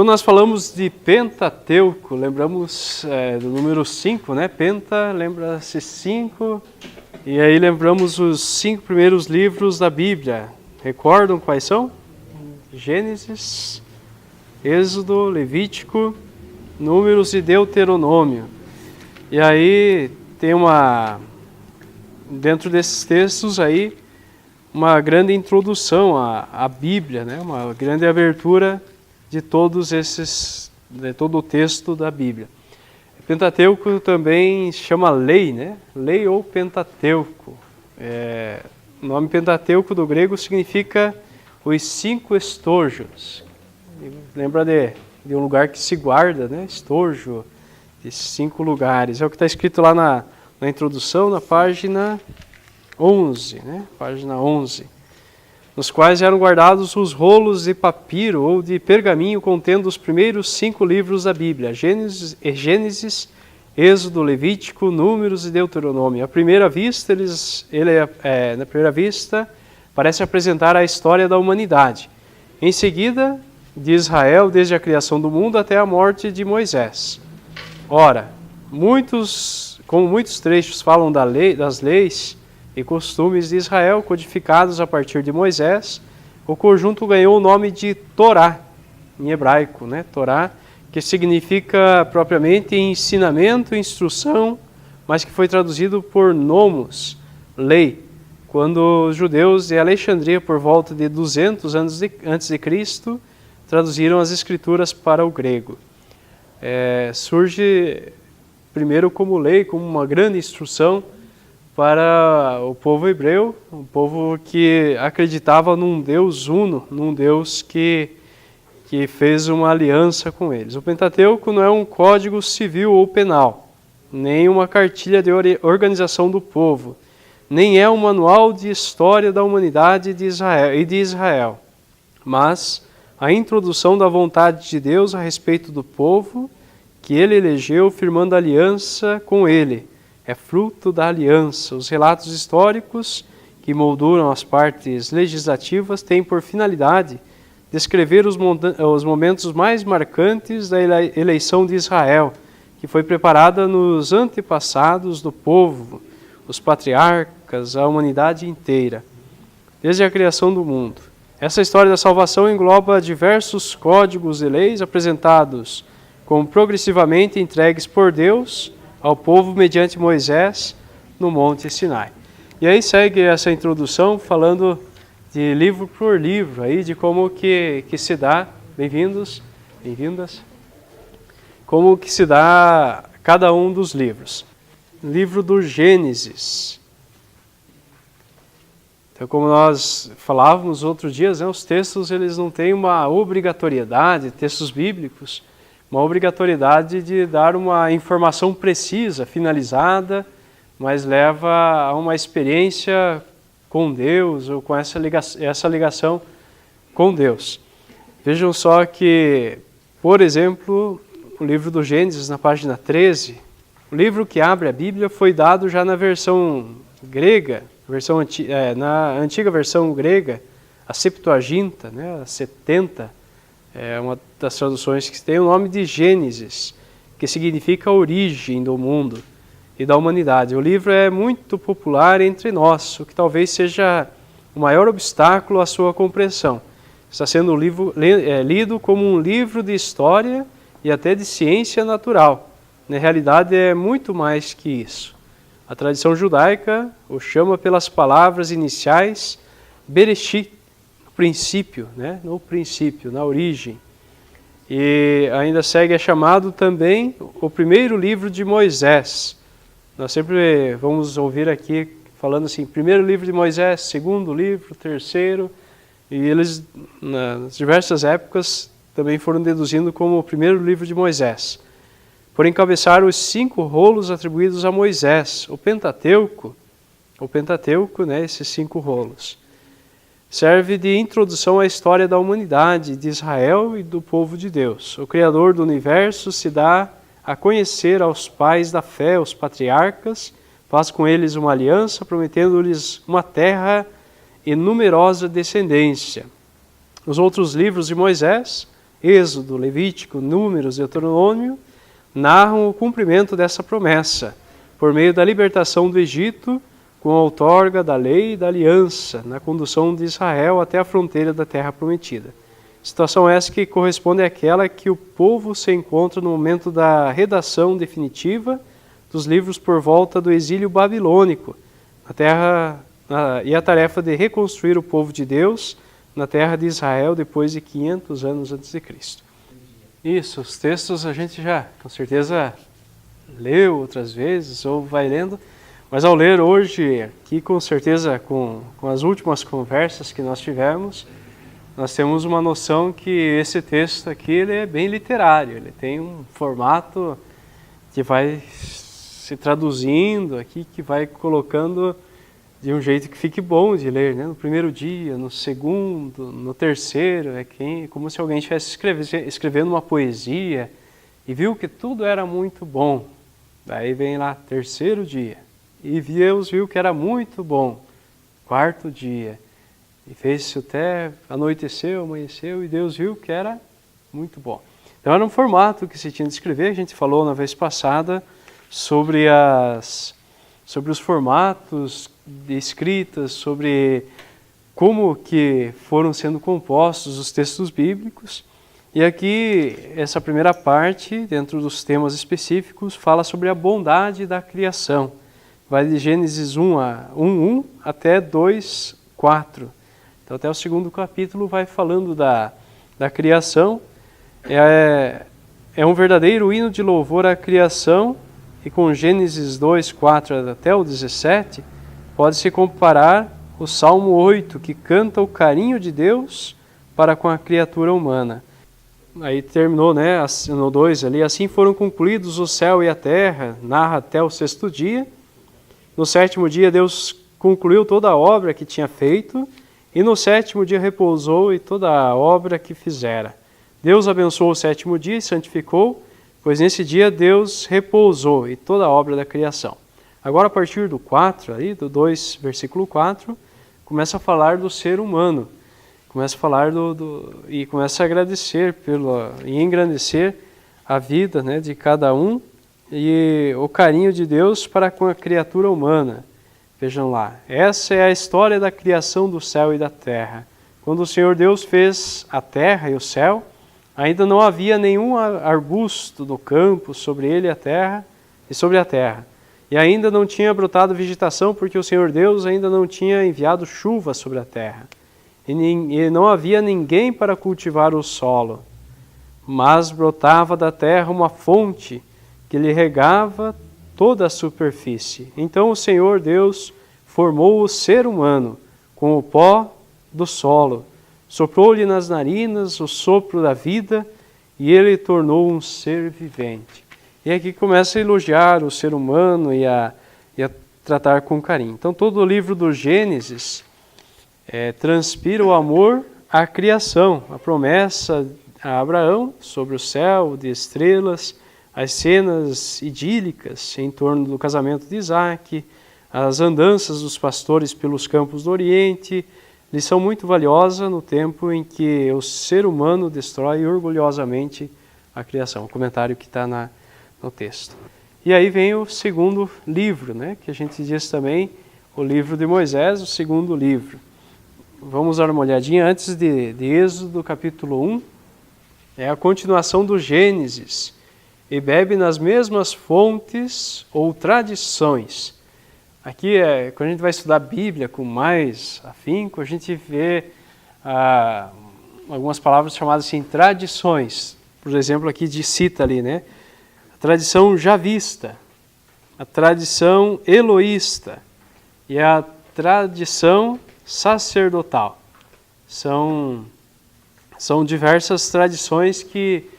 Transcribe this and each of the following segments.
Quando nós falamos de Pentateuco, lembramos do número 5, né? Penta, lembra-se 5, e aí lembramos os 5 primeiros livros da Bíblia. Recordam quais são? Gênesis, Êxodo, Levítico, Números e Deuteronômio. E aí tem dentro desses textos aí, uma grande introdução à Bíblia, né? Uma grande abertura de todo o texto da Bíblia. Pentateuco também chama lei, né? Lei ou Pentateuco. O nome Pentateuco do grego significa os 5 estojos. Lembra de um lugar que se guarda, né? Estojo, de 5 lugares. É o que está escrito lá na introdução, na página 11, né? Página 11. Nos quais eram guardados os rolos de papiro ou de pergaminho contendo os primeiros 5 livros da Bíblia, Gênesis, Êxodo, Levítico, Números e Deuteronômio. À primeira vista, na primeira vista, parece apresentar a história da humanidade. Em seguida, de Israel, desde a criação do mundo até a morte de Moisés. Ora, como muitos trechos falam das leis e costumes de Israel, codificados a partir de Moisés, o conjunto ganhou o nome de Torá, em hebraico, né? Torá, que significa propriamente ensinamento, instrução, mas que foi traduzido por nomos, lei, quando os judeus de Alexandria, por volta de 200 anos antes de Cristo, traduziram as escrituras para o grego. Surge primeiro como lei, como uma grande instrução para o povo hebreu, um povo que acreditava num Deus uno, num Deus que fez uma aliança com eles. O Pentateuco não é um código civil ou penal, nem uma cartilha de organização do povo, nem é um manual de história da humanidade de Israel, mas a introdução da vontade de Deus a respeito do povo que ele elegeu, firmando aliança com ele. É fruto da aliança. Os relatos históricos que molduram as partes legislativas têm por finalidade descrever os momentos mais marcantes da eleição de Israel, que foi preparada nos antepassados do povo, os patriarcas, a humanidade inteira, desde a criação do mundo. Essa história da salvação engloba diversos códigos e leis apresentados como progressivamente entregues por Deus ao povo mediante Moisés no Monte Sinai. E aí segue essa introdução falando de livro por livro, aí, de como que se dá, bem-vindos, bem-vindas, como que se dá cada um dos livros. Livro do Gênesis. Então, como nós falávamos outros dias, né, os textos eles não têm uma obrigatoriedade, textos bíblicos, uma obrigatoriedade de dar uma informação precisa, finalizada, mas leva a uma experiência com Deus ou com essa ligação com Deus. Vejam só que, por exemplo, o livro do Gênesis, na página 13, o livro que abre a Bíblia foi dado já na versão grega, na antiga versão grega, a Septuaginta, né, a 70, é uma das traduções que tem o nome de Gênesis, que significa a origem do mundo e da humanidade. O livro é muito popular entre nós, o que talvez seja o maior obstáculo à sua compreensão. Está sendo lido como um livro de história e até de ciência natural. Na realidade, é muito mais que isso. A tradição judaica o chama pelas palavras iniciais Bereshit, princípio, né? No princípio, na origem. E ainda segue, é chamado também o primeiro livro de Moisés. Nós sempre vamos ouvir aqui falando assim, primeiro livro de Moisés, segundo livro, terceiro, e eles, nas diversas épocas, também foram deduzindo como o primeiro livro de Moisés. Por encabeçar os 5 rolos atribuídos a Moisés, o Pentateuco, né, esses 5 rolos. Serve de introdução à história da humanidade, de Israel e do povo de Deus. O Criador do universo se dá a conhecer aos pais da fé, os patriarcas, faz com eles uma aliança, prometendo-lhes uma terra e numerosa descendência. Os outros livros de Moisés, Êxodo, Levítico, Números, Deuteronômio, narram o cumprimento dessa promessa, por meio da libertação do Egito, com a outorga da lei e da aliança, na condução de Israel até a fronteira da terra prometida. Situação essa que corresponde àquela que o povo se encontra no momento da redação definitiva dos livros por volta do exílio babilônico, e a tarefa de reconstruir o povo de Deus na terra de Israel depois de 500 anos antes de Cristo. Isso, os textos a gente já, com certeza, leu outras vezes ou vai lendo, mas ao ler hoje, aqui com certeza, com as últimas conversas que nós tivemos, nós temos uma noção que esse texto aqui ele é bem literário, ele tem um formato que vai se traduzindo aqui, que vai colocando de um jeito que fique bom de ler, né? No primeiro dia, no segundo, no terceiro, como se alguém estivesse escrevendo uma poesia e viu que tudo era muito bom. Daí vem lá, terceiro dia, e Deus viu que era muito bom, quarto dia, e fez-se até anoiteceu, amanheceu, e Deus viu que era muito bom. Então era um formato que se tinha de escrever, a gente falou na vez passada sobre os formatos de escritas, sobre como que foram sendo compostos os textos bíblicos. E aqui, essa primeira parte, dentro dos temas específicos, fala sobre a bondade da criação. Vai de Gênesis 1:1 até 2:4. Então, até o segundo capítulo vai falando da criação. É um verdadeiro hino de louvor à criação, e com Gênesis 2:4 até o 17, pode-se comparar o Salmo 8, que canta o carinho de Deus para com a criatura humana. Aí terminou, né, no 2 ali, assim foram concluídos o céu e a terra, narra até o sexto dia. No sétimo dia Deus concluiu toda a obra que tinha feito, e no sétimo dia repousou e toda a obra que fizera. Deus abençoou o sétimo dia e santificou, pois nesse dia Deus repousou e toda a obra da criação. Agora a partir do 4, aí, do 2, versículo 4, começa a falar do ser humano. Começa a falar e começa a agradecer e engrandecer a vida, né, de cada um e o carinho de Deus para com a criatura humana. Vejam lá, essa é a história da criação do céu e da terra. Quando o Senhor Deus fez a terra e o céu, ainda não havia nenhum arbusto no campo sobre ele a terra e sobre a terra. E ainda não tinha brotado vegetação, porque o Senhor Deus ainda não tinha enviado chuva sobre a terra. E não havia ninguém para cultivar o solo. Mas brotava da terra uma fonte que lhe regava toda a superfície. Então o Senhor Deus formou o ser humano com o pó do solo, soprou-lhe nas narinas o sopro da vida, e ele tornou um ser vivente. E aqui começa a elogiar o ser humano e a tratar com carinho. Então todo o livro do Gênesis transpira o amor à criação, a promessa a Abraão sobre o céu de estrelas, as cenas idílicas em torno do casamento de Isaac, as andanças dos pastores pelos campos do Oriente, lição muito valiosa no tempo em que o ser humano destrói orgulhosamente a criação. O comentário que está no texto. E aí vem o segundo livro, né, que a gente diz também o livro de Moisés, o segundo livro. Vamos dar uma olhadinha antes de Êxodo, capítulo 1. É a continuação do Gênesis. E bebe nas mesmas fontes ou tradições. Aqui, quando a gente vai estudar a Bíblia com mais afinco, a gente vê algumas palavras chamadas assim, tradições. Por exemplo, aqui cita ali, né? A tradição javista, a tradição eloísta e a tradição sacerdotal. São diversas tradições que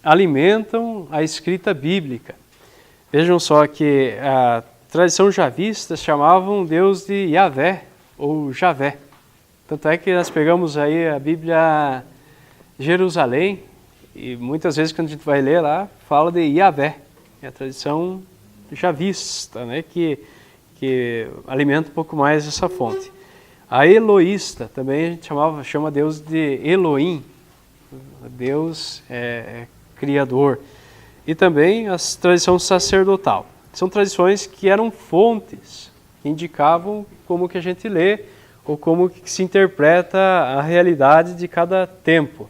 alimentam a escrita bíblica. Vejam só que a tradição javista chamavam Deus de Yahvé ou Javé. Tanto é que nós pegamos aí a Bíblia Jerusalém e muitas vezes quando a gente vai ler lá, fala de Yahvé. É a tradição javista, né, que alimenta um pouco mais essa fonte. A eloísta também a gente chama Deus de Elohim, Deus é criador. E também a tradição sacerdotal. São tradições que eram fontes, que indicavam como que a gente lê ou como que se interpreta a realidade de cada tempo.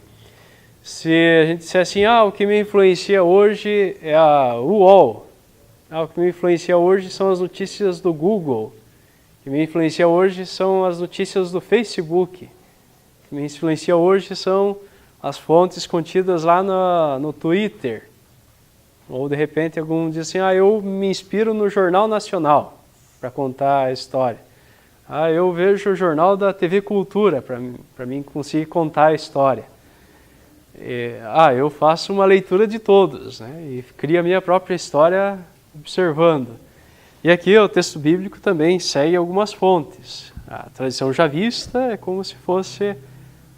Se a gente disser assim, o que me influencia hoje é a UOL, o que me influencia hoje são as notícias do Google, o que me influencia hoje são as notícias do Facebook, o que me influencia hoje são as fontes contidas lá no Twitter. Ou de repente algum diz assim, eu me inspiro no Jornal Nacional para contar a história. Eu vejo o jornal da TV Cultura para mim conseguir contar a história. Eu faço uma leitura de todos, né? E crio a minha própria história observando. E aqui o texto bíblico também segue algumas fontes. A tradição javista é como se fosse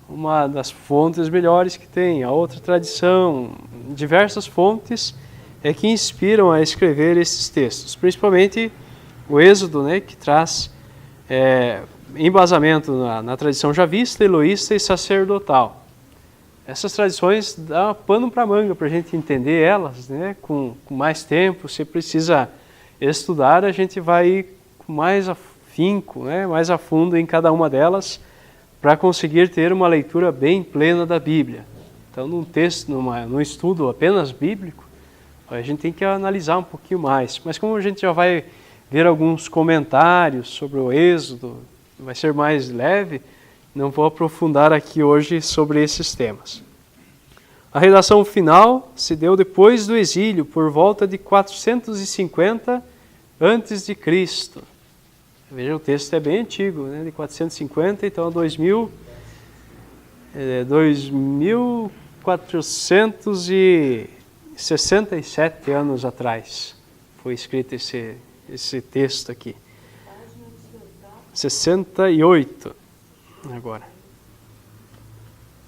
uma das fontes melhores que tem. A outra tradição, diversas fontes é que inspiram a escrever esses textos. Principalmente o Êxodo, né, que traz embasamento na tradição javista, eloísta e sacerdotal. Essas tradições dão pano para manga para a gente entender elas, né, com mais tempo. Se precisa estudar, a gente vai com mais afinco, né, mais a fundo em cada uma delas, para conseguir ter uma leitura bem plena da Bíblia. Então, num texto, num estudo apenas bíblico, a gente tem que analisar um pouquinho mais. Mas como a gente já vai ver alguns comentários sobre o Êxodo, vai ser mais leve, não vou aprofundar aqui hoje sobre esses temas. A redação final se deu depois do exílio, por volta de 450 a.C. Veja, o texto é bem antigo, né? De 450, então 2.467 anos atrás foi escrito esse texto aqui. 68 agora.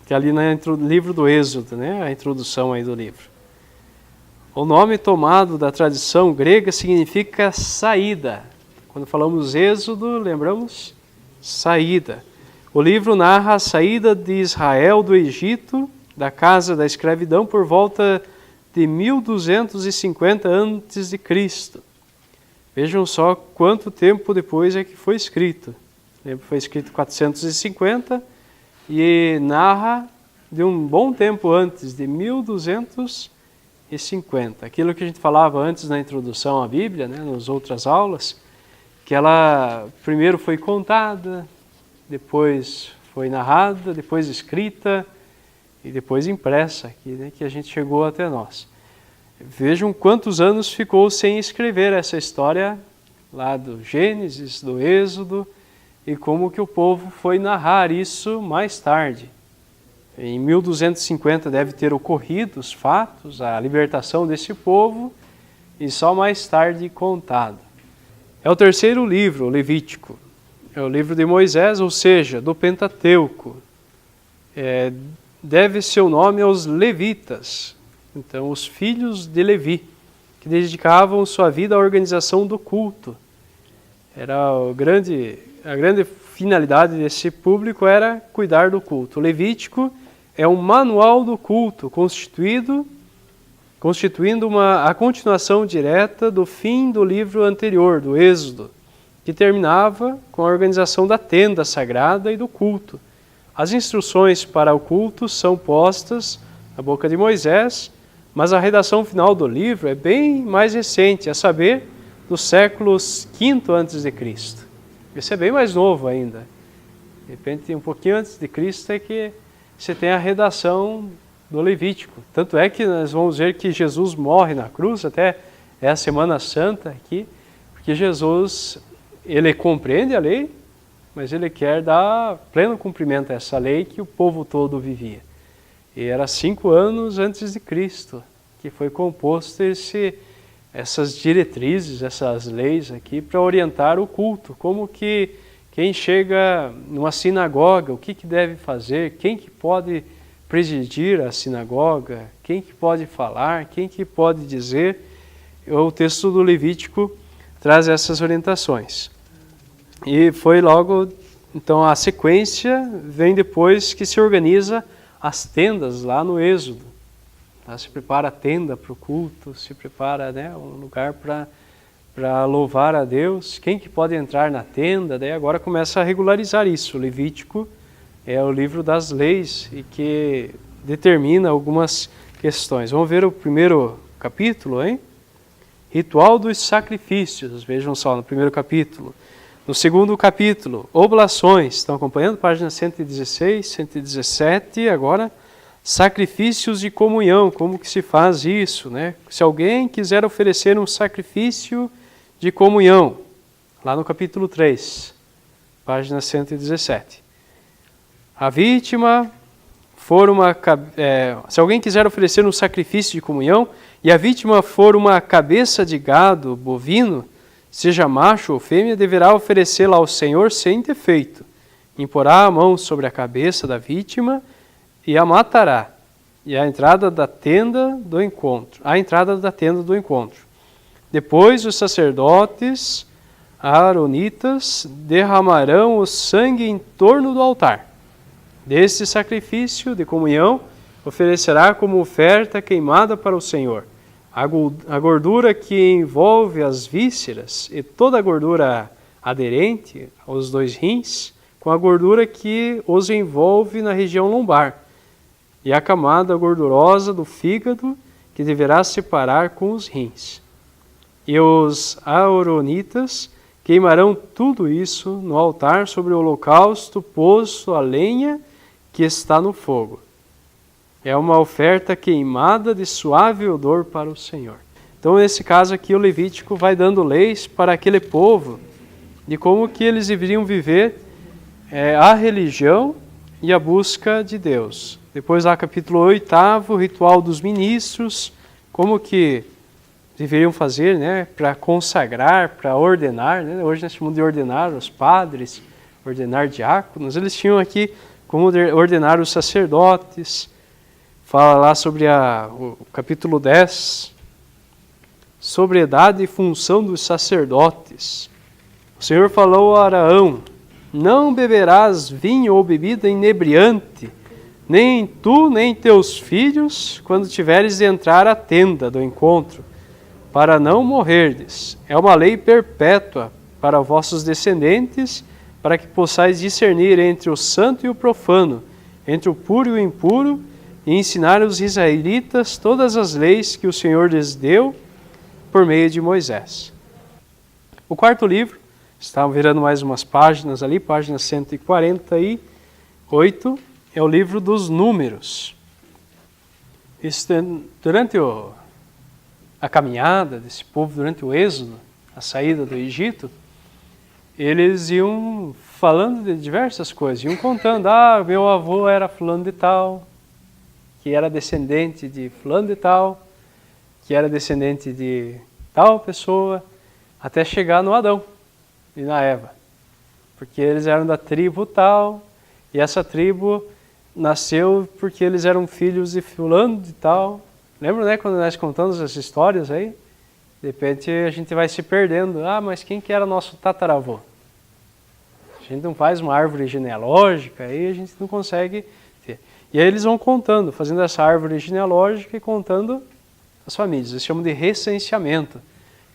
Que ali no livro do Êxodo, né? A introdução aí do livro. O nome tomado da tradição grega significa saída. Quando falamos Êxodo, lembramos? Saída. O livro narra a saída de Israel do Egito, da casa da escravidão, por volta de 1250 a.C. Vejam só quanto tempo depois é que foi escrito. Foi escrito 450 e narra de um bom tempo antes, de 1250. Aquilo que a gente falava antes na introdução à Bíblia, né, nas outras aulas, que ela primeiro foi contada, depois foi narrada, depois escrita e depois impressa, aqui, né, que a gente chegou até nós. Vejam quantos anos ficou sem escrever essa história lá do Gênesis, do Êxodo, e como que o povo foi narrar isso mais tarde. Em 1250 deve ter ocorrido os fatos, a libertação desse povo, e só mais tarde contado. É o terceiro livro, o Levítico. É o livro de Moisés, ou seja, do Pentateuco. Deve seu nome aos levitas, então os filhos de Levi, que dedicavam sua vida à organização do culto. A grande finalidade desse público era cuidar do culto. O Levítico é um manual do culto, constituindo a continuação direta do fim do livro anterior, do Êxodo, que terminava com a organização da tenda sagrada e do culto. As instruções para o culto são postas na boca de Moisés, mas a redação final do livro é bem mais recente, a saber, do século V a.C. Esse é bem mais novo ainda. De repente, um pouquinho antes de Cristo é que você tem a redação do Levítico. Tanto é que nós vamos ver que Jesus morre na cruz, até é a Semana Santa aqui, porque Jesus, ele compreende a lei, mas ele quer dar pleno cumprimento a essa lei que o povo todo vivia. E era 5 anos antes de Cristo que foi composto essas diretrizes, essas leis aqui para orientar o culto. Como que quem chega numa sinagoga, o que deve fazer, quem que pode presidir a sinagoga, quem que pode falar, quem que pode dizer. O texto do Levítico traz essas orientações. E foi logo, então a sequência vem depois que se organiza as tendas lá no Êxodo. Tá? Se prepara a tenda para o culto, se prepara, né, um lugar para louvar a Deus. Quem que pode entrar na tenda? Daí agora começa a regularizar isso. O Levítico é o livro das leis e que determina algumas questões. Vamos ver o primeiro capítulo, hein? Ritual dos sacrifícios, vejam só, no primeiro capítulo. No segundo capítulo, oblações, estão acompanhando? Página 116, 117, agora, sacrifícios de comunhão, como que se faz isso, né? Se alguém quiser oferecer um sacrifício de comunhão, lá no capítulo 3, página 117. A vítima for se alguém quiser oferecer um sacrifício de comunhão e a vítima for uma cabeça de gado bovino, seja macho ou fêmea, deverá oferecê-la ao Senhor sem defeito. Imporá a mão sobre a cabeça da vítima e a matará. E à entrada da tenda do encontro. Depois os sacerdotes aaronitas derramarão o sangue em torno do altar. Deste sacrifício de comunhão, oferecerá como oferta queimada para o Senhor a gordura que envolve as vísceras e toda a gordura aderente aos 2 rins, com a gordura que os envolve na região lombar, e a camada gordurosa do fígado que deverá separar com os rins. E os aaronitas queimarão tudo isso no altar sobre o holocausto posto a lenha que está no fogo. É uma oferta queimada de suave odor para o Senhor. Então, nesse caso aqui, o Levítico vai dando leis para aquele povo de como que eles deveriam viver a religião e a busca de Deus. Depois, lá, capítulo 8, ritual dos ministros, como que deveriam fazer, né, para consagrar, para ordenar, né? Hoje nós chamamos de ordenar os padres, ordenar diáconos. Eles tinham aqui como ordenar os sacerdotes. Fala lá sobre o capítulo 10, sobre a idade e função dos sacerdotes. O Senhor falou a Araão: não beberás vinho ou bebida inebriante, nem tu, nem teus filhos, quando tiveres de entrar à tenda do encontro, para não morrerdes. É uma lei perpétua para vossos descendentes, para que possais discernir entre o santo e o profano, entre o puro e o impuro, e ensinar aos israelitas todas as leis que o Senhor lhes deu por meio de Moisés. O quarto livro, está virando mais umas páginas ali, página 148, é o livro dos Números. Durante a caminhada desse povo, durante o êxodo, a saída do Egito, eles iam falando de diversas coisas, iam contando: meu avô era fulano de tal, que era descendente de fulano de tal, que era descendente de tal pessoa, até chegar no Adão e na Eva. Porque eles eram da tribo tal, e essa tribo nasceu porque eles eram filhos de fulano de tal. Lembra, né, quando nós contamos essas histórias aí? De repente a gente vai se perdendo. Mas quem que era nosso tataravô? A gente não faz uma árvore genealógica, aí a gente não consegue ter. E aí eles vão contando, fazendo essa árvore genealógica e contando as famílias. Eles chamam de recenseamento.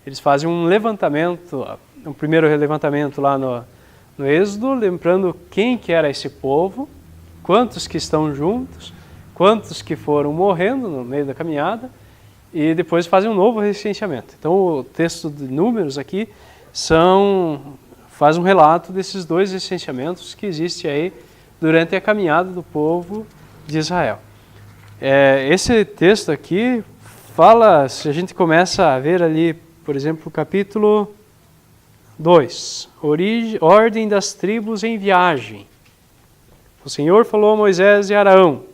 Eles fazem um levantamento, um primeiro levantamento lá no Êxodo, lembrando quem que era esse povo, quantos que estão juntos, quantos que foram morrendo no meio da caminhada, e depois fazem um novo recenseamento. Então o texto de Números aqui faz um relato desses 2 recenseamentos que existem aí durante a caminhada do povo de Israel. Esse texto aqui fala, se a gente começa a ver ali, por exemplo, o capítulo 2, ordem das tribos em viagem. O Senhor falou a Moisés e Araão: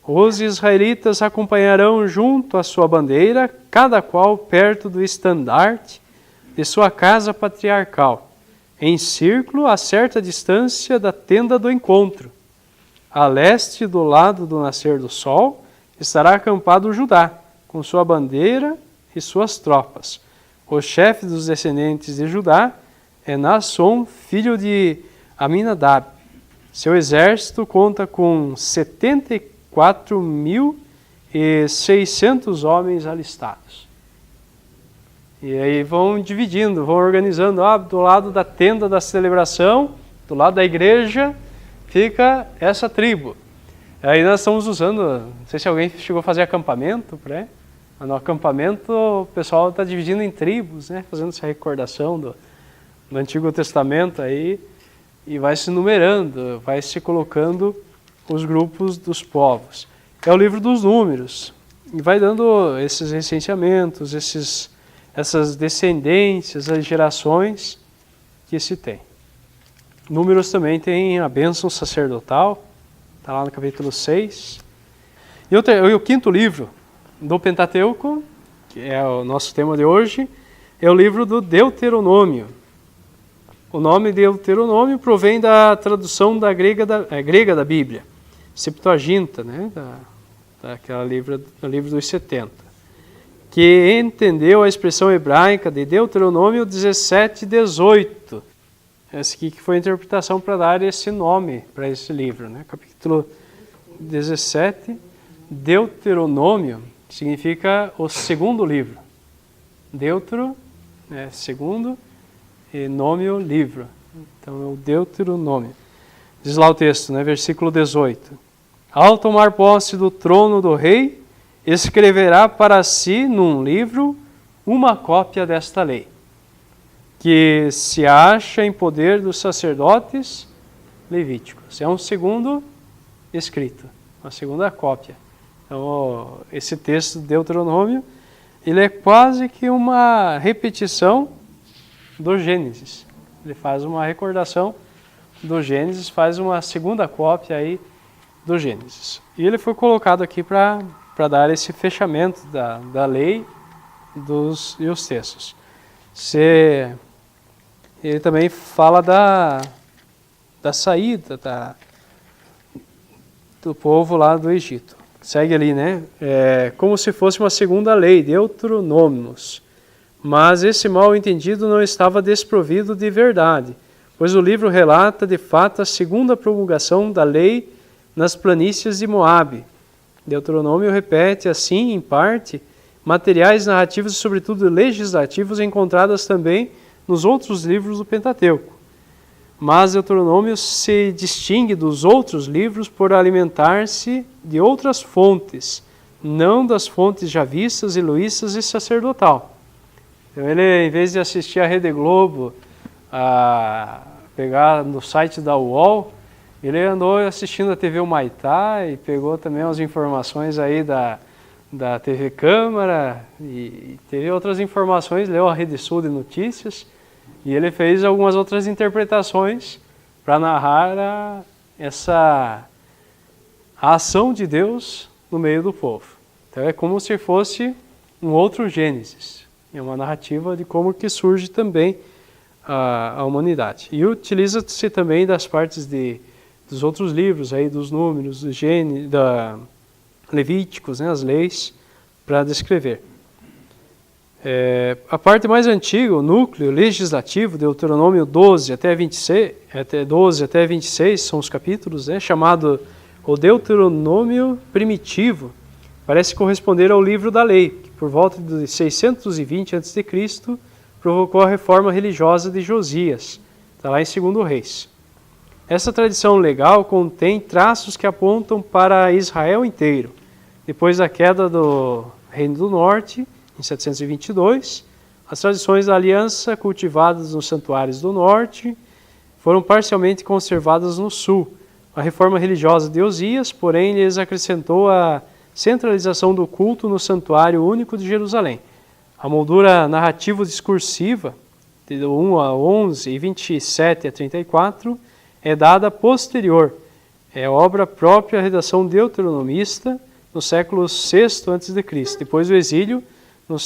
os israelitas acompanharão junto à sua bandeira, cada qual perto do estandarte de sua casa patriarcal, em círculo a certa distância da tenda do encontro. A leste, do lado do nascer do sol, estará acampado Judá, com sua bandeira e suas tropas. O chefe dos descendentes de Judá é Naasson, filho de Aminadab. Seu exército conta com 74 4.600 homens alistados. E aí vão dividindo, vão organizando. Do lado da tenda da celebração, do lado da igreja, fica essa tribo. Aí nós estamos usando, não sei se alguém chegou a fazer acampamento, né? No acampamento o pessoal está dividindo em tribos, né? Fazendo essa recordação do Antigo Testamento aí, e vai se numerando, vai se colocando os grupos dos povos. É o livro dos números, e vai dando esses recenseamentos, essas descendências, as gerações que se tem. Números também tem a bênção sacerdotal, está lá no capítulo 6. E o quinto livro do Pentateuco, que é o nosso tema de hoje, é o livro do Deuteronômio. O nome Deuteronômio provém da tradução grega da Bíblia, Septuaginta, né? Daquela do livro dos 70, que entendeu a expressão hebraica de Deuteronômio 17:18. Essa aqui que foi a interpretação para dar esse nome para esse livro, né? Capítulo 17, Deuteronômio, significa o segundo livro. Deutero, segundo, e nômio, livro. Então é o Deuteronômio. Diz lá o texto, né? Versículo 18. Ao tomar posse do trono do rei, escreverá para si num livro uma cópia desta lei, que se acha em poder dos sacerdotes levíticos. É um segundo escrito, uma segunda cópia. Então, esse texto de Deuteronômio, ele é quase que uma repetição do Gênesis. Ele faz uma recordação do Gênesis, faz uma segunda cópia aí do Gênesis. E ele foi colocado aqui para dar esse fechamento da lei e os textos. Ele também fala da saída do povo lá do Egito. Segue ali, né? Como se fosse uma segunda lei, Deuteronômios. Mas esse mal entendido não estava desprovido de verdade, pois o livro relata de fato a segunda promulgação da lei nas planícies de Moabe. Deuteronômio repete, assim, em parte, materiais narrativos e, sobretudo, legislativos encontrados também nos outros livros do Pentateuco. Mas Deuteronômio se distingue dos outros livros por alimentar-se de outras fontes, não das fontes javistas, eloístas e sacerdotal. Então ele, em vez de assistir a Rede Globo, a pegar no site da UOL, ele andou assistindo a TV Humaitá e pegou também as informações aí da TV Câmara e teve outras informações, leu a Rede Sul de Notícias e ele fez algumas outras interpretações para narrar a ação de Deus no meio do povo. Então é como se fosse um outro Gênesis, é uma narrativa de como que surge também a humanidade. E utiliza-se também das partes dos outros livros, aí, dos números, do Levíticos, né, as leis, para descrever. A parte mais antiga, o núcleo legislativo, Deuteronômio 12 até 26, são os capítulos, né, chamado o Deuteronômio primitivo, parece corresponder ao livro da lei, que por volta de 620 a.C., provocou a reforma religiosa de Josias, está lá em 2 Reis. Essa tradição legal contém traços que apontam para Israel inteiro. Depois da queda do Reino do Norte, em 722, as tradições da aliança cultivadas nos santuários do Norte foram parcialmente conservadas no Sul. A reforma religiosa de Osias, porém, lhes acrescentou a centralização do culto no Santuário Único de Jerusalém. A moldura narrativo-discursiva, de 1 a 11 e 27 a 34, é dada posterior. É obra própria a redação deuteronomista no século VI a.C. Depois do exílio, no V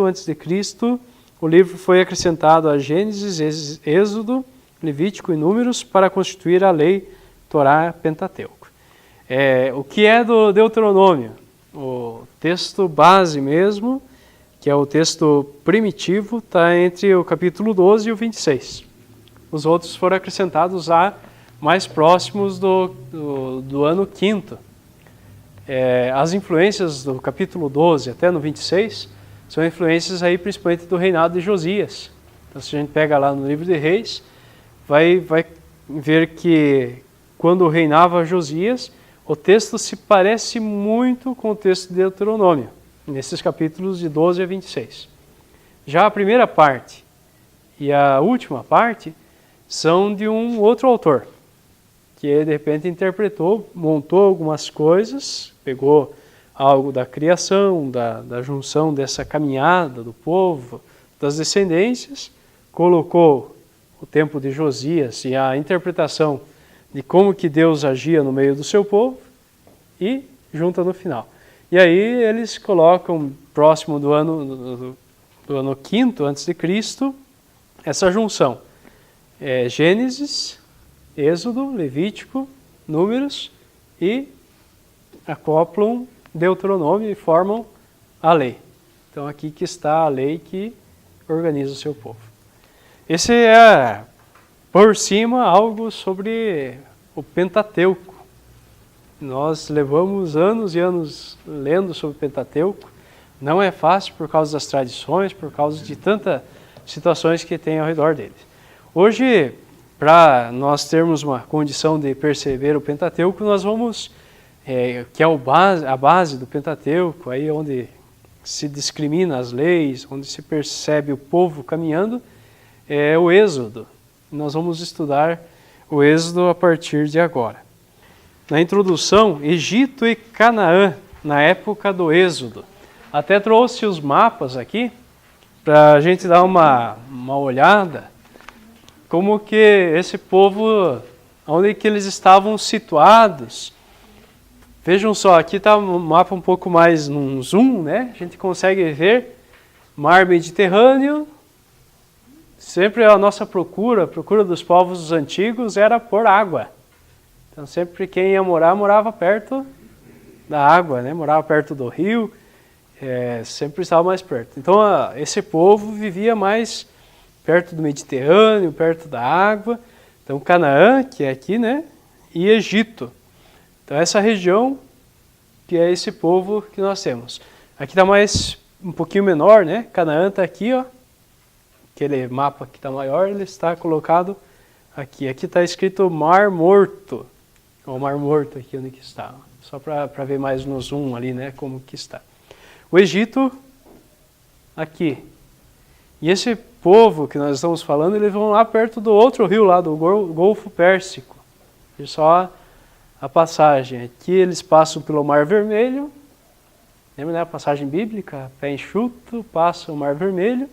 a.C., o livro foi acrescentado a Gênesis, Êxodo, Levítico e Números para constituir a lei Torá Pentateuco. O que é do Deuteronômio? O texto base mesmo, que é o texto primitivo, está entre o capítulo 12 e o 26. Os outros foram acrescentados mais próximos do ano 5º. As influências do capítulo 12 até no 26 são influências aí principalmente do reinado de Josias. Então, se a gente pega lá no livro de Reis, vai ver que quando reinava Josias, o texto se parece muito com o texto de Deuteronômio, nesses capítulos de 12 a 26. Já a primeira parte e a última parte são de um outro autor, que de repente interpretou, montou algumas coisas, pegou algo da criação, da junção dessa caminhada do povo, das descendências, colocou o tempo de Josias e a interpretação de como que Deus agia no meio do seu povo e junta no final. E aí eles colocam, próximo do ano 5º antes de Cristo, essa junção. Gênesis, Êxodo, Levítico, Números e acoplam Deuteronômio e formam a lei. Então aqui que está a lei que organiza o seu povo. Esse é, por cima, algo sobre o Pentateuco. Nós levamos anos e anos lendo sobre o Pentateuco. Não é fácil por causa das tradições, por causa de tantas situações que tem ao redor deles. Hoje, para nós termos uma condição de perceber o Pentateuco, nós vamos, que é a base do Pentateuco, aí onde se discrimina as leis, onde se percebe o povo caminhando, é o Êxodo. Nós vamos estudar o Êxodo a partir de agora. Na introdução, Egito e Canaã, na época do Êxodo. Até trouxe os mapas aqui, para a gente dar uma olhada, como que esse povo, onde que eles estavam situados. Vejam só, aqui está um mapa um pouco mais num zoom, né? A gente consegue ver Mar Mediterrâneo. Sempre a nossa procura dos povos antigos era por água. Então sempre quem ia morar, morava perto da água, né? Morava perto do rio, sempre estava mais perto. Então esse povo vivia mais perto do Mediterrâneo, perto da água. Então Canaã, que é aqui, né? E Egito. Então essa região que é esse povo que nós temos. Aqui está um pouquinho menor, né? Canaã está aqui, ó. Aquele mapa que está maior, ele está colocado aqui. Aqui está escrito Mar Morto. O Mar Morto aqui onde que está. Só para ver mais no zoom ali, né? Como que está. O Egito, aqui. E esse povo que nós estamos falando, eles vão lá perto do outro rio lá, do Golfo Pérsico. E só a passagem. Aqui eles passam pelo Mar Vermelho. Lembra, né? A passagem bíblica? Pé enxuto, passam o Mar Vermelho.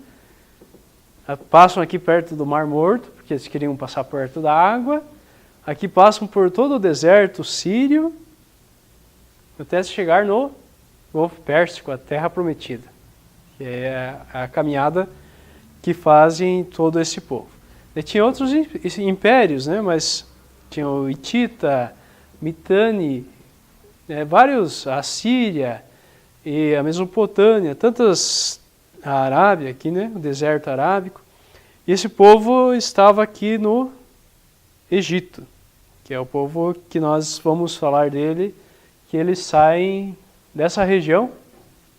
Passam aqui perto do Mar Morto, porque eles queriam passar perto da água. Aqui passam por todo o deserto sírio, até chegar no Golfo Pérsico, a Terra Prometida. Que é a caminhada que fazem todo esse povo. E tinha outros impérios, né? Mas tinha o Hitita, Mitanni, vários, a Síria e a Mesopotâmia, tantas... a Arábia aqui, né? O deserto arábico. E esse povo estava aqui no Egito, que é o povo que nós vamos falar dele, que eles saem dessa região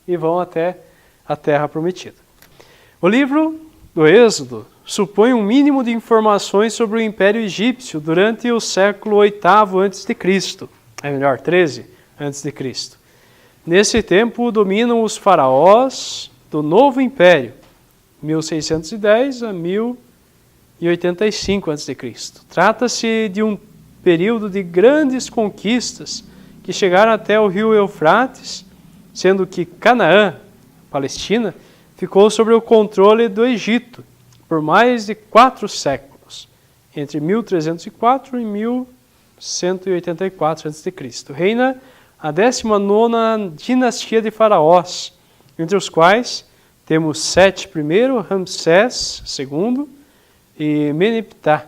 e vão até a Terra Prometida. O livro do Êxodo supõe um mínimo de informações sobre o Império Egípcio durante o século VIII a.C., melhor, 13 a.C. Nesse tempo dominam os faraós do Novo Império, 1610 a 1085 a.C. Trata-se de um período de grandes conquistas que chegaram até o rio Eufrates, sendo que Canaã, Palestina, ficou sob o controle do Egito por mais de 4 séculos, entre 1304 e 1184 a.C. Reina a 19ª dinastia de faraós, entre os quais temos Sete I, Ramsés II e Meneptah.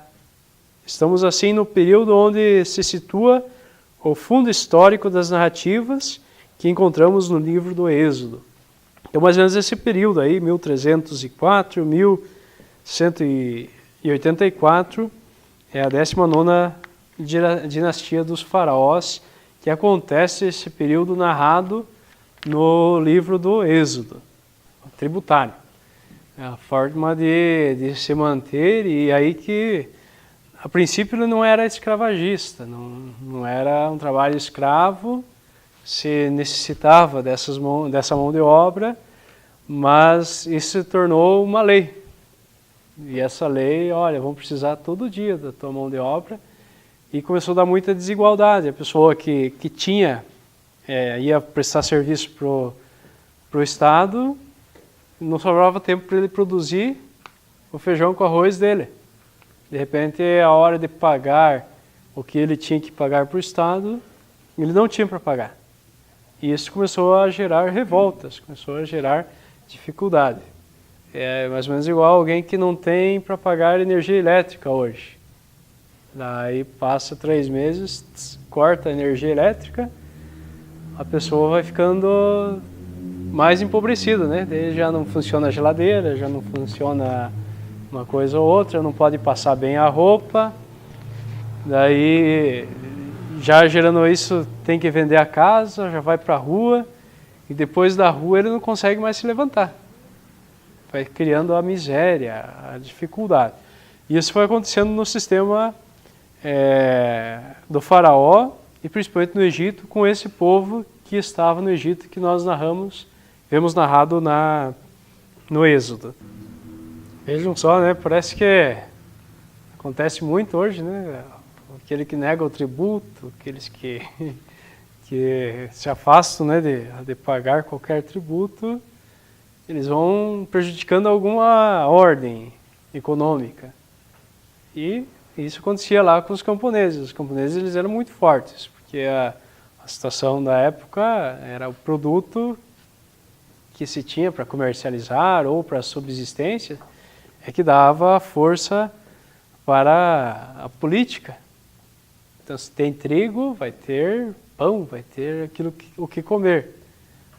Estamos assim no período onde se situa o fundo histórico das narrativas que encontramos no livro do Êxodo. Então, mais ou menos esse período aí, 1304, 1184, é a 19ª dinastia dos faraós, que acontece esse período narrado no livro do Êxodo, tributário. É a forma de se manter, e aí que, a princípio, ele não era escravagista, não era um trabalho escravo, se necessitava dessa mão de obra, mas isso se tornou uma lei. E essa lei, olha, vão precisar todo dia da tua mão de obra, e começou a dar muita desigualdade. A pessoa que ia prestar serviço para o Estado, não sobrava tempo para ele produzir o feijão com arroz dele. De repente, a hora de pagar o que ele tinha que pagar para o Estado, ele não tinha para pagar. E isso começou a gerar revoltas, começou a gerar dificuldade. É mais ou menos igual alguém que não tem para pagar energia elétrica hoje. Daí passa 3 meses, corta a energia elétrica, a pessoa vai ficando mais empobrecida, né? Daí já não funciona a geladeira, já não funciona uma coisa ou outra, não pode passar bem a roupa. Daí, já gerando isso, tem que vender a casa, já vai para a rua, e depois da rua ele não consegue mais se levantar. Vai criando a miséria, a dificuldade. E isso foi acontecendo no sistema do faraó, e principalmente no Egito, com esse povo que estava no Egito, que nós vemos narrado no Êxodo. Vejam só, né? Parece que acontece muito hoje, né? Aquele que nega o tributo, aqueles que se afastam, né, de pagar qualquer tributo, eles vão prejudicando alguma ordem econômica. E isso acontecia lá com os camponeses. Os camponeses, eles eram muito fortes, porque a situação da época era o produto que se tinha para comercializar ou para subsistência, é que dava força para a política. Então, se tem trigo, vai ter pão, vai ter o que comer.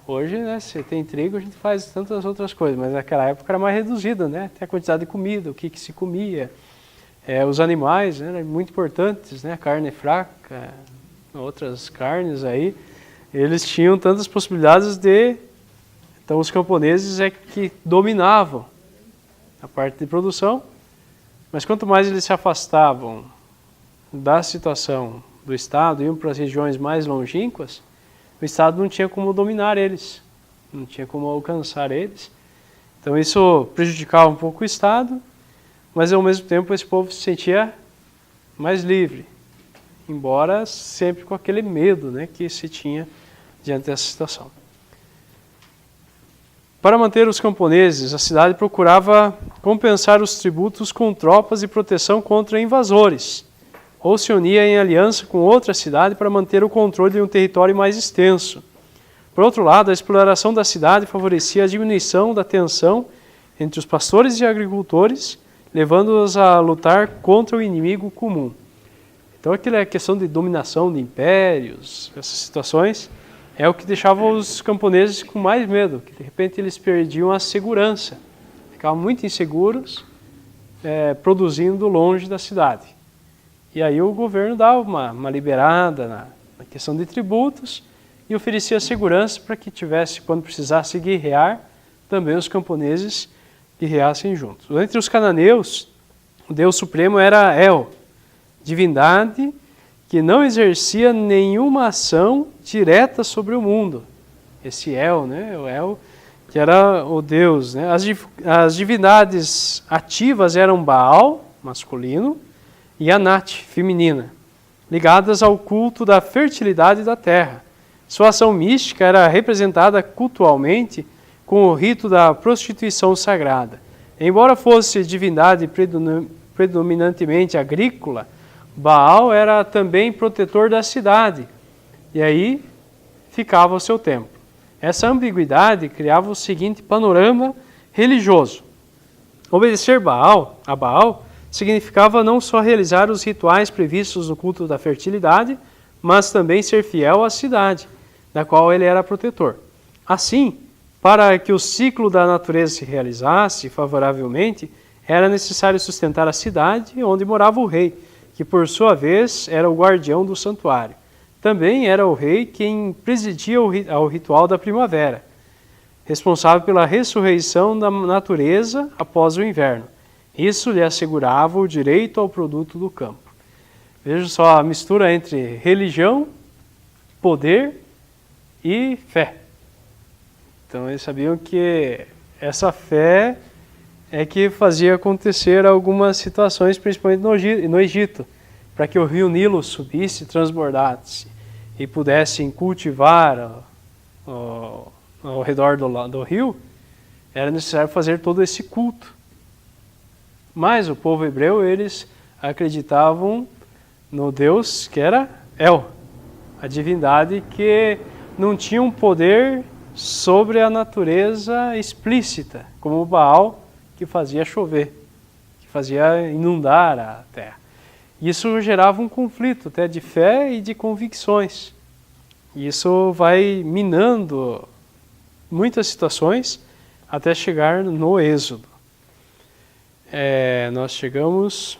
Hoje, né, se tem trigo, a gente faz tantas outras coisas, mas naquela época era mais reduzida, né? Até a quantidade de comida, o que se comia. Os animais, né, eram muito importantes, né? A carne fraca, outras carnes aí, eles tinham tantas possibilidades de... Então, os camponeses é que dominavam a parte de produção, mas quanto mais eles se afastavam da situação do Estado, iam para as regiões mais longínquas, o Estado não tinha como dominar eles, não tinha como alcançar eles. Então isso prejudicava um pouco o Estado, mas ao mesmo tempo esse povo se sentia mais livre, embora sempre com aquele medo, né, que se tinha diante dessa situação. Para manter os camponeses, a cidade procurava compensar os tributos com tropas e proteção contra invasores, ou se unia em aliança com outra cidade para manter o controle de um território mais extenso. Por outro lado, a exploração da cidade favorecia a diminuição da tensão entre os pastores e agricultores, levando-os a lutar contra o inimigo comum. Então, aquela questão de dominação de impérios, essas situações, é o que deixava os camponeses com mais medo, que de repente eles perdiam a segurança, ficavam muito inseguros, produzindo longe da cidade. E aí o governo dava uma liberada na questão de tributos e oferecia segurança para que tivesse, quando precisasse guerrear, também os camponeses guerreassem juntos. Entre os cananeus, o Deus Supremo era El, divindade que não exercia nenhuma ação direta sobre o mundo. Esse El, né? O El, que era o Deus, né? As divindades ativas eram Baal, masculino, e Anat, feminina, ligadas ao culto da fertilidade da terra. Sua ação mística era representada cultualmente com o rito da prostituição sagrada. Embora fosse divindade predominantemente agrícola, Baal era também protetor da cidade, e aí ficava o seu templo. Essa ambiguidade criava o seguinte panorama religioso. Obedecer a Baal significava não só realizar os rituais previstos no culto da fertilidade, mas também ser fiel à cidade, da qual ele era protetor. Assim, para que o ciclo da natureza se realizasse favoravelmente, era necessário sustentar a cidade onde morava o rei, que por sua vez era o guardião do santuário. também era o rei quem presidia ao ritual da primavera, responsável pela ressurreição da natureza após o inverno. Isso lhe assegurava o direito ao produto do campo. Veja só a mistura entre religião, poder e fé. Então eles sabiam que essa fé é que fazia acontecer algumas situações, principalmente no Egito, para que o rio Nilo subisse, transbordasse e pudessem cultivar ao redor do rio, era necessário fazer todo esse culto. Mas o povo hebreu, eles acreditavam no Deus que era El, a divindade que não tinha um poder sobre a natureza explícita, como o Baal, que fazia chover, que fazia inundar a terra. Isso gerava um conflito até de fé e de convicções. Isso vai minando muitas situações até chegar no Êxodo. Nós chegamos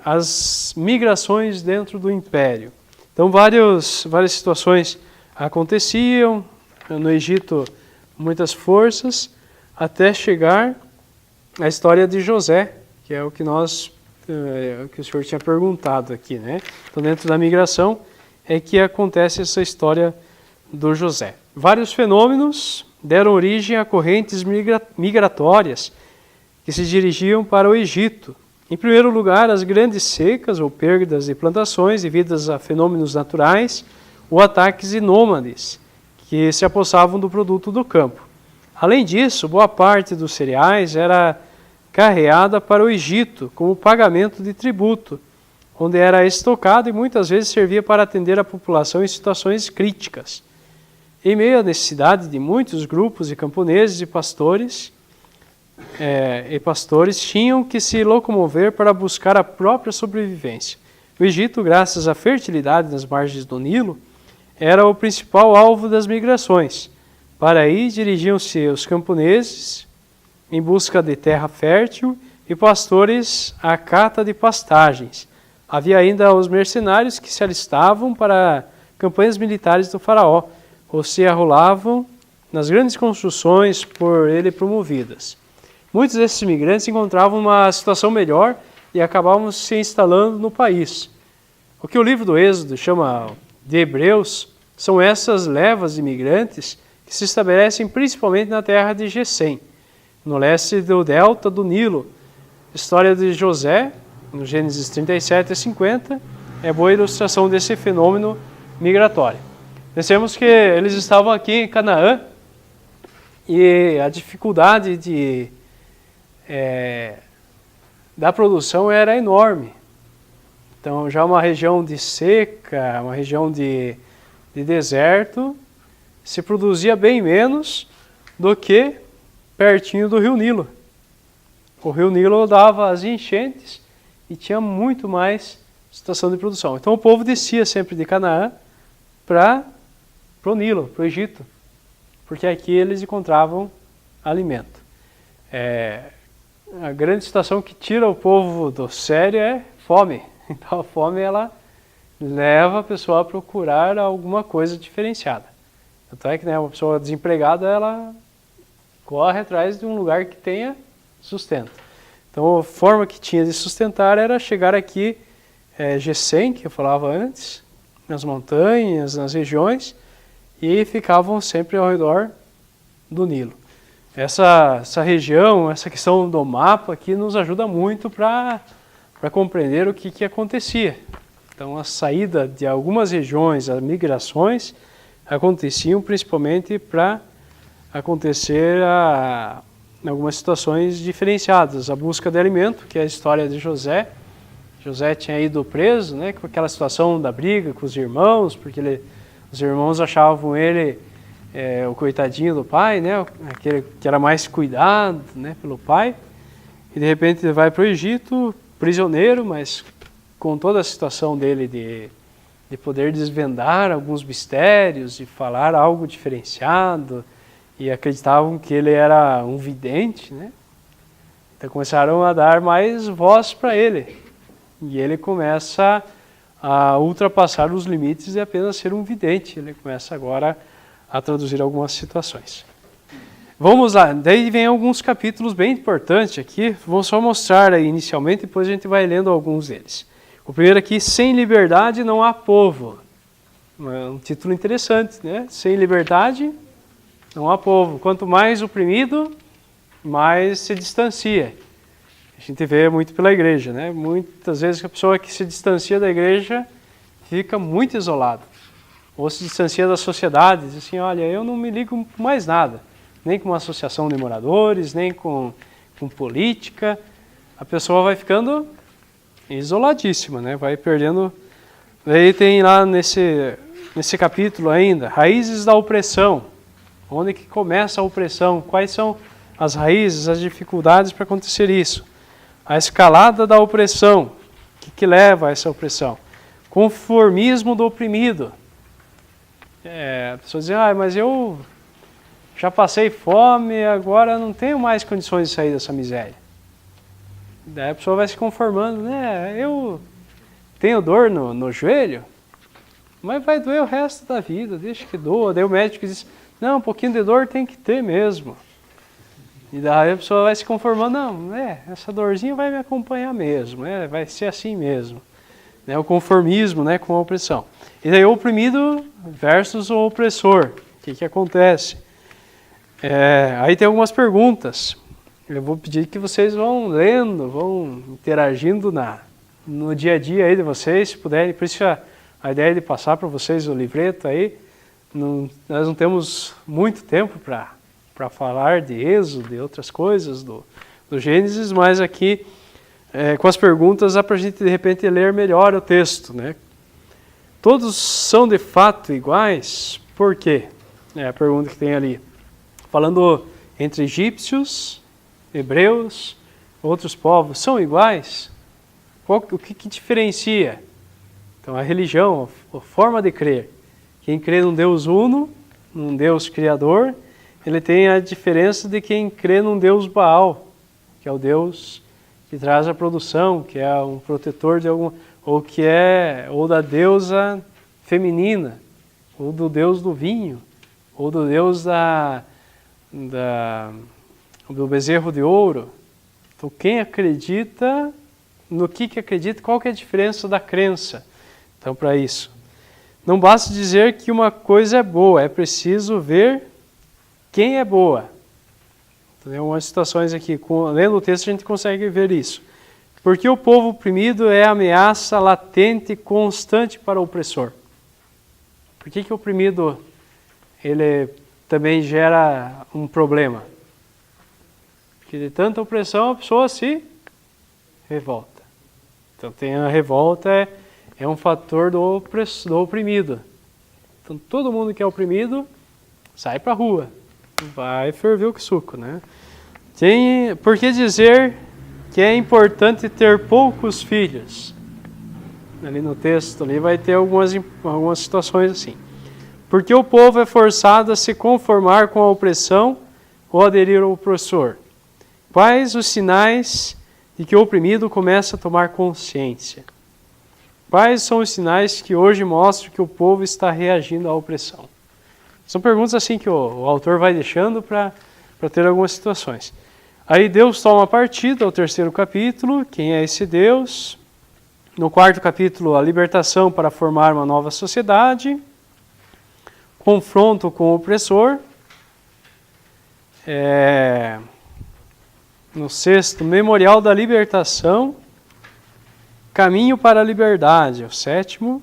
às migrações dentro do Império. Então várias situações aconteciam, no Egito muitas forças, até chegar à história de José, que é o que que o senhor tinha perguntado aqui, né? Então dentro da migração é que acontece essa história do José. Vários fenômenos deram origem a correntes migratórias que se dirigiam para o Egito. Em primeiro lugar, as grandes secas ou perdas de plantações devidas a fenômenos naturais ou ataques de nômades que se apossavam do produto do campo. Além disso, boa parte dos cereais era carreada para o Egito como pagamento de tributo, onde era estocado e muitas vezes servia para atender a população em situações críticas. Em meio à necessidade de muitos grupos de camponeses e pastores tinham que se locomover para buscar a própria sobrevivência. O Egito, graças à fertilidade nas margens do Nilo, era o principal alvo das migrações. Para aí dirigiam-se os camponeses em busca de terra fértil e pastores à cata de pastagens. Havia ainda os mercenários que se alistavam para campanhas militares do faraó ou se arrolavam nas grandes construções por ele promovidas. Muitos desses imigrantes encontravam uma situação melhor e acabavam se instalando no país. O que o livro do Êxodo chama de Hebreus são essas levas de imigrantes que se estabelecem principalmente na terra de Gessém, no leste do delta do Nilo. A história de José, no Gênesis 37 a 50, é boa ilustração desse fenômeno migratório. Pensemos que eles estavam aqui em Canaã e a dificuldade da produção era enorme. Então, já uma região de seca, uma região de deserto, se produzia bem menos do que pertinho do Rio Nilo. O Rio Nilo dava as enchentes e tinha muito mais situação de produção. Então, o povo descia sempre de Canaã para o Nilo, para o Egito, porque aqui eles encontravam alimento. A grande situação que tira o povo do sério é fome. Então a fome ela leva a pessoa a procurar alguma coisa diferenciada. Tanto é que uma pessoa desempregada ela corre atrás de um lugar que tenha sustento. Então a forma que tinha de sustentar era chegar aqui, Gessém, que eu falava antes, nas montanhas, nas regiões, e ficavam sempre ao redor do Nilo. Essa região, essa questão do mapa aqui nos ajuda muito para compreender o que acontecia. Então, a saída de algumas regiões, as migrações, aconteciam principalmente para acontecer em algumas situações diferenciadas. A busca de alimento, que é a história de José. José tinha ido preso, né, com aquela situação da briga com os irmãos, porque os irmãos achavam ele o coitadinho do pai, né, aquele que era mais cuidado, né, pelo pai. E de repente ele vai para o Egito, prisioneiro, mas com toda a situação dele de poder desvendar alguns mistérios e falar algo diferenciado, e acreditavam que ele era um vidente, né? Então começaram a dar mais voz para ele, e ele começa a ultrapassar os limites de apenas ser um vidente. Ele começa agora a traduzir algumas situações. Vamos lá, daí vem alguns capítulos bem importantes aqui, vou só mostrar aí inicialmente, depois a gente vai lendo alguns deles. O primeiro aqui, sem liberdade não há povo. É um título interessante, né? Sem liberdade não há povo. Quanto mais oprimido, mais se distancia. A gente vê muito pela igreja, né? Muitas vezes a pessoa que se distancia da igreja fica muito isolada. Ou se distancia da sociedade, diz assim, olha, eu não me ligo com mais nada. Nem com uma associação de moradores, nem com política. A pessoa vai ficando isoladíssima, né? Vai perdendo. Daí tem lá nesse capítulo ainda, raízes da opressão. Onde que começa a opressão? Quais são as raízes, as dificuldades para acontecer isso? A escalada da opressão. O que leva a essa opressão? Conformismo do oprimido. A pessoa diz, mas eu já passei fome, agora não tenho mais condições de sair dessa miséria. Daí a pessoa vai se conformando, né? Eu tenho dor no joelho, mas vai doer o resto da vida, deixa que doa. Daí o médico diz, não, um pouquinho de dor tem que ter mesmo. E daí a pessoa vai se conformando, não, essa dorzinha vai me acompanhar mesmo, vai ser assim mesmo. O conformismo, com a opressão. E daí o oprimido versus o opressor. O que acontece? Aí tem algumas perguntas. Eu vou pedir que vocês vão lendo, vão interagindo no dia a dia aí de vocês, se puderem. Por isso a ideia de passar para vocês o livreto aí. Nós não temos muito tempo para falar de Êxodo, de outras coisas, do Gênesis, mas aqui com as perguntas dá para a gente de repente ler melhor o texto, né? Todos são de fato iguais, por quê? É a pergunta que tem ali. Falando entre egípcios, hebreus, outros povos, são iguais? O que diferencia? Então a religião, a forma de crer. Quem crê num Deus uno, num Deus criador, ele tem a diferença de quem crê num Deus Baal, que é o Deus que traz a produção, que é um protetor de algum, ou da deusa feminina, ou do Deus do vinho, ou do Deus do bezerro de ouro. Então quem acredita, no que acredita, qual que é a diferença da crença? Então para isso, não basta dizer que uma coisa é boa, é preciso ver quem é boa. Tem algumas situações aqui, lendo o texto a gente consegue ver isso. Porque o povo oprimido é ameaça latente e constante para o opressor. Por que o oprimido ele também gera um problema? Porque de tanta opressão a pessoa se revolta. Então tem a revolta, é um fator do oprimido. Então todo mundo que é oprimido sai para a rua. Vai ferver o suco, né? Por que dizer que é importante ter poucos filhos? Ali no texto ali vai ter algumas situações assim. Porque o povo é forçado a se conformar com a opressão ou aderir ao opressor. Quais os sinais de que o oprimido começa a tomar consciência? Quais são os sinais que hoje mostram que o povo está reagindo à opressão? São perguntas assim que o autor vai deixando para ter algumas situações. Aí Deus toma partido, ao terceiro capítulo, quem é esse Deus? No quarto capítulo, a libertação para formar uma nova sociedade, confronto com o opressor. No sexto, memorial da libertação, caminho para a liberdade, o sétimo.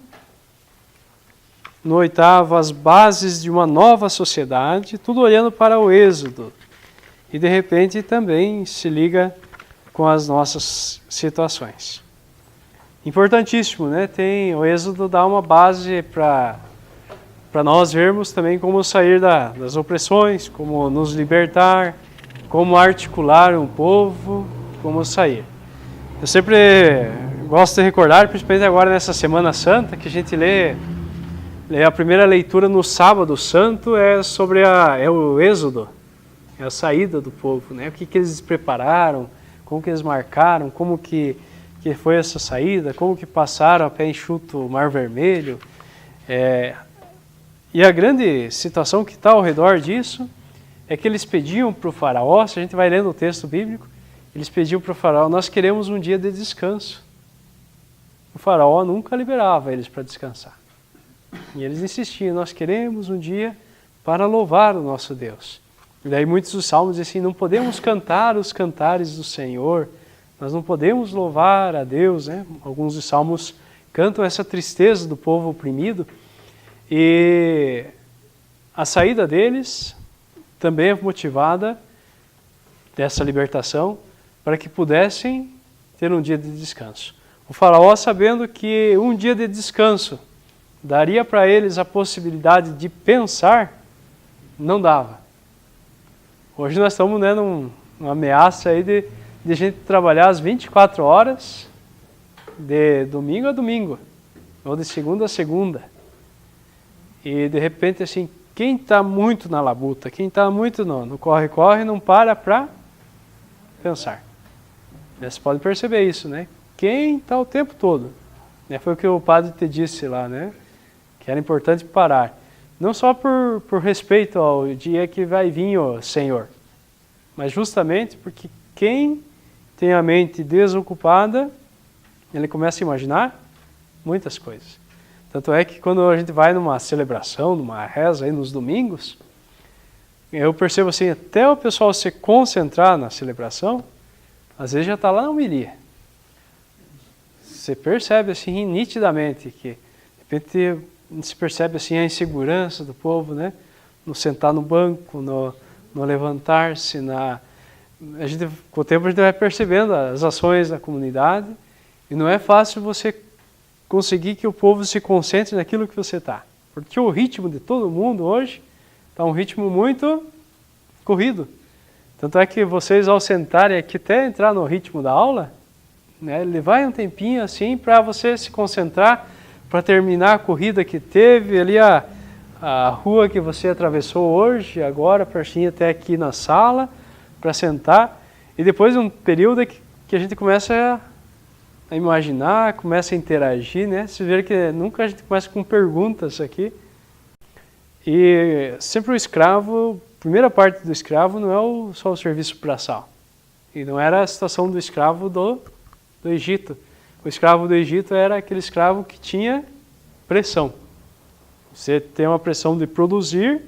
No oitavo, as bases de uma nova sociedade, tudo olhando para o Êxodo. E de repente também se liga com as nossas situações. Importantíssimo, né? O Êxodo dá uma base para nós vermos também como sair das opressões, como nos libertar, como articular um povo, como sair. Eu sempre gosto de recordar, principalmente agora nessa Semana Santa, que a gente lê a primeira leitura no Sábado Santo é sobre o Êxodo, a saída do povo, né? O que eles prepararam, como que eles marcaram, como que que foi essa saída, como que passaram a pé enxuto o Mar Vermelho. E a grande situação que está ao redor disso é que eles pediam para o faraó, se a gente vai lendo o texto bíblico, eles pediam para o faraó, nós queremos um dia de descanso. O faraó nunca liberava eles para descansar. E eles insistiam, nós queremos um dia para louvar o nosso Deus. E daí muitos dos salmos dizem assim, não podemos cantar os cantares do Senhor, nós não podemos louvar a Deus, né? Alguns dos salmos cantam essa tristeza do povo oprimido. E a saída deles também é motivada dessa libertação para que pudessem ter um dia de descanso. O faraó, sabendo que um dia de descanso daria para eles a possibilidade de pensar, não dava. Hoje nós estamos, né, numa ameaça aí de gente trabalhar as 24 horas, de domingo a domingo, ou de segunda a segunda. E de repente, assim, quem está muito na labuta, quem está muito no corre-corre, não para pensar. Você pode perceber isso, né? Quem está o tempo todo. Foi o que o padre te disse lá, né? Que era importante parar. Não só por respeito ao dia que vai vir o Senhor, mas justamente porque quem tem a mente desocupada, ele começa a imaginar muitas coisas. Tanto é que quando a gente vai numa celebração, numa reza aí nos domingos, eu percebo assim, até o pessoal se concentrar na celebração, às vezes já está lá na homilia. Você percebe assim nitidamente que, de repente, se percebe assim a insegurança do povo, né? No sentar no banco, no levantar-se, com o tempo a gente vai percebendo as ações da comunidade e não é fácil você conseguir que o povo se concentre naquilo que você está. Porque o ritmo de todo mundo hoje está um ritmo muito corrido. Tanto é que vocês, ao sentarem aqui, até entrar no ritmo da aula, né, levar um tempinho assim para você se concentrar, para terminar a corrida que teve, ali a rua que você atravessou hoje, agora, pertinho até aqui na sala, para sentar. E depois um período que a gente começa a imaginar, começa a interagir, né? Vocês viram que nunca a gente começa com perguntas aqui. E sempre o escravo, a primeira parte do escravo não é só o serviço braçal. E não era a situação do escravo do Egito. O escravo do Egito era aquele escravo que tinha pressão. Você tem uma pressão de produzir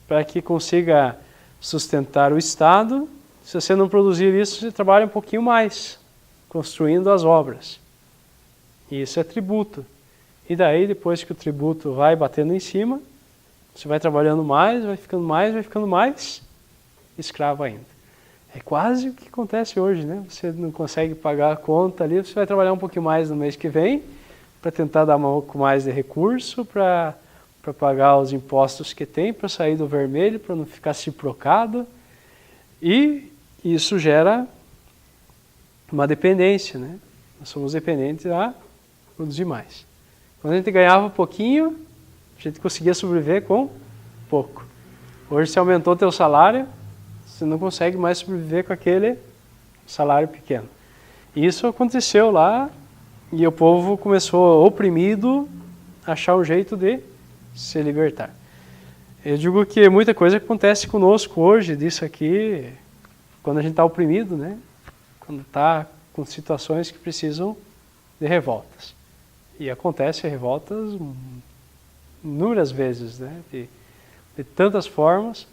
para que consiga sustentar o Estado. Se você não produzir isso, você trabalha um pouquinho mais, construindo as obras. E isso é tributo. E daí, depois que o tributo vai batendo em cima, você vai trabalhando mais, vai ficando mais escravo ainda. É quase o que acontece hoje, né? Você não consegue pagar a conta ali, você vai trabalhar um pouquinho mais no mês que vem, para tentar dar um pouco mais de recurso, para pagar os impostos que tem, para sair do vermelho, para não ficar ciprocado. E isso gera uma dependência, né? Nós somos dependentes a produzir mais. Quando a gente ganhava um pouquinho, a gente conseguia sobreviver com pouco. Hoje, se aumentou o teu salário, você não consegue mais sobreviver com aquele salário pequeno. E isso aconteceu lá, e o povo começou, oprimido, a achar um jeito de se libertar. Eu digo que muita coisa acontece conosco hoje, disso aqui, quando a gente está oprimido, né? Quando está com situações que precisam de revoltas. E acontece revoltas inúmeras vezes, né? De tantas formas,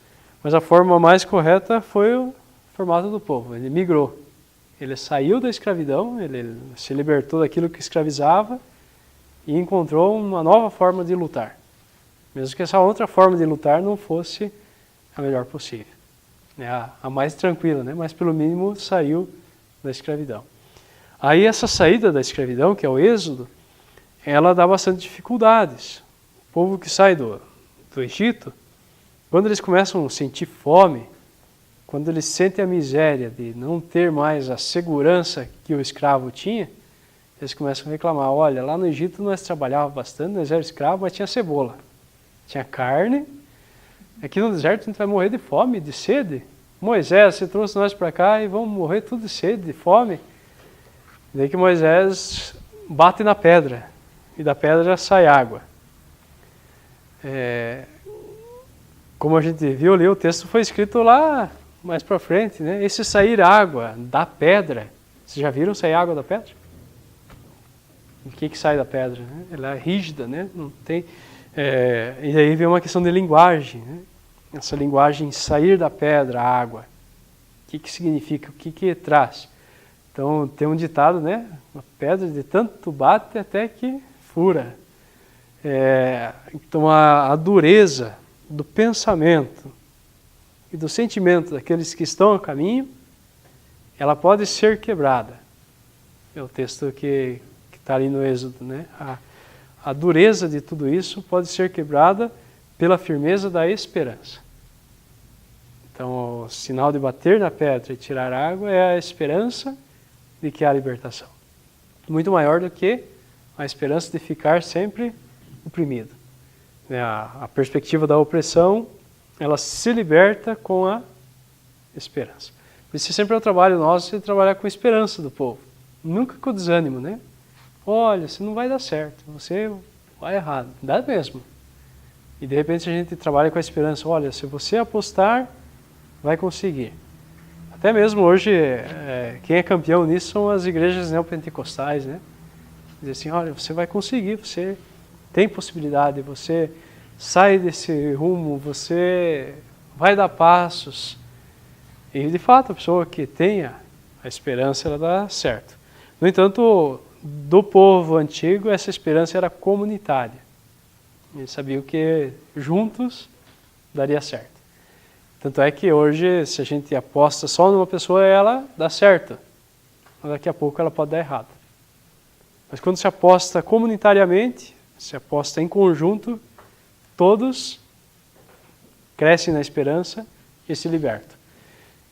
mas a forma mais correta foi o formato do povo. Ele migrou. Ele saiu da escravidão, ele se libertou daquilo que escravizava e encontrou uma nova forma de lutar. Mesmo que essa outra forma de lutar não fosse a melhor possível. A mais tranquila, né? Mas pelo mínimo saiu da escravidão. Aí essa saída da escravidão, que é o êxodo, ela dá bastante dificuldades. O povo que sai do Egito, quando eles começam a sentir fome, quando eles sentem a miséria de não ter mais a segurança que o escravo tinha, eles começam a reclamar, olha, lá no Egito nós trabalhávamos bastante, nós éramos escravos, mas tinha cebola, tinha carne, aqui no deserto a gente vai morrer de fome, de sede. Moisés, você trouxe nós para cá e vamos morrer tudo de sede, de fome. Daí que Moisés bate na pedra, e da pedra sai água. Como a gente viu ali, o texto foi escrito lá mais para frente, né? Esse sair água da pedra, vocês já viram sair água da pedra? O que sai da pedra? Né? Ela é rígida, né? Não tem, e aí vem uma questão de linguagem, né? Essa linguagem sair da pedra, a água. O que significa? O que traz? Então tem um ditado, né? Uma pedra de tanto bate até que fura. Então a dureza do pensamento e do sentimento daqueles que estão a caminho, ela pode ser quebrada. É o texto que está ali no Êxodo, né? A dureza de tudo isso pode ser quebrada pela firmeza da esperança. Então o sinal de bater na pedra e tirar água é a esperança de que há libertação. Muito maior do que a esperança de ficar sempre oprimido. A perspectiva da opressão, ela se liberta com a esperança. Por isso sempre é o trabalho nosso de trabalhar com a esperança do povo. Nunca com desânimo, né? Olha, você não vai dar certo, você vai errado. Dá mesmo. E de repente a gente trabalha com a esperança. Olha, se você apostar, vai conseguir. Até mesmo hoje, quem é campeão nisso são as igrejas neopentecostais, né? Diz assim, olha, você vai conseguir, você tem possibilidade, você sai desse rumo, você vai dar passos. E de fato, a pessoa que tenha a esperança, ela dá certo. No entanto, do povo antigo, essa esperança era comunitária. Eles sabiam que juntos daria certo. Tanto é que hoje, se a gente aposta só numa pessoa, ela dá certo. Mas daqui a pouco ela pode dar errado. Mas quando se aposta comunitariamente, se aposta em conjunto, todos crescem na esperança e se libertam.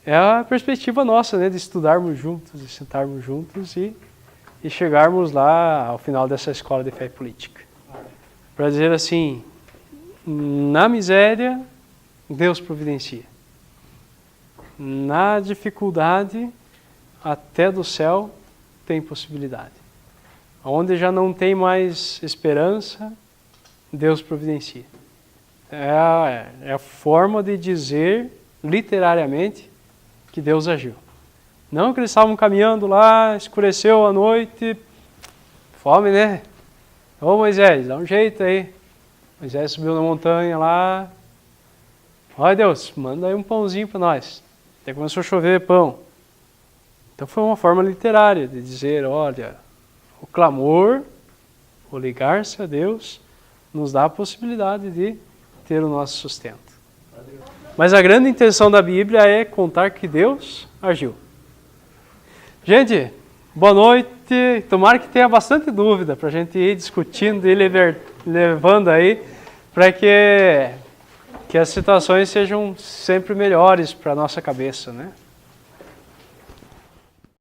É a perspectiva nossa, né, de estudarmos juntos, de sentarmos juntos e chegarmos lá ao final dessa escola de fé e política. Para dizer assim, na miséria, Deus providencia. Na dificuldade, até do céu tem possibilidade. Onde já não tem mais esperança, Deus providencia. É a forma de dizer, literariamente, que Deus agiu. Não que eles estavam caminhando lá, escureceu a noite, fome, né? Ô Moisés, dá um jeito aí. Moisés subiu na montanha lá. Olha Deus, manda aí um pãozinho para nós. Até começou a chover pão. Então foi uma forma literária de dizer, olha, o clamor, o ligar-se a Deus, nos dá a possibilidade de ter o nosso sustento. Mas a grande intenção da Bíblia é contar que Deus agiu. Gente, boa noite. Tomara que tenha bastante dúvida para a gente ir discutindo e levando aí para que as situações sejam sempre melhores para a nossa cabeça, né?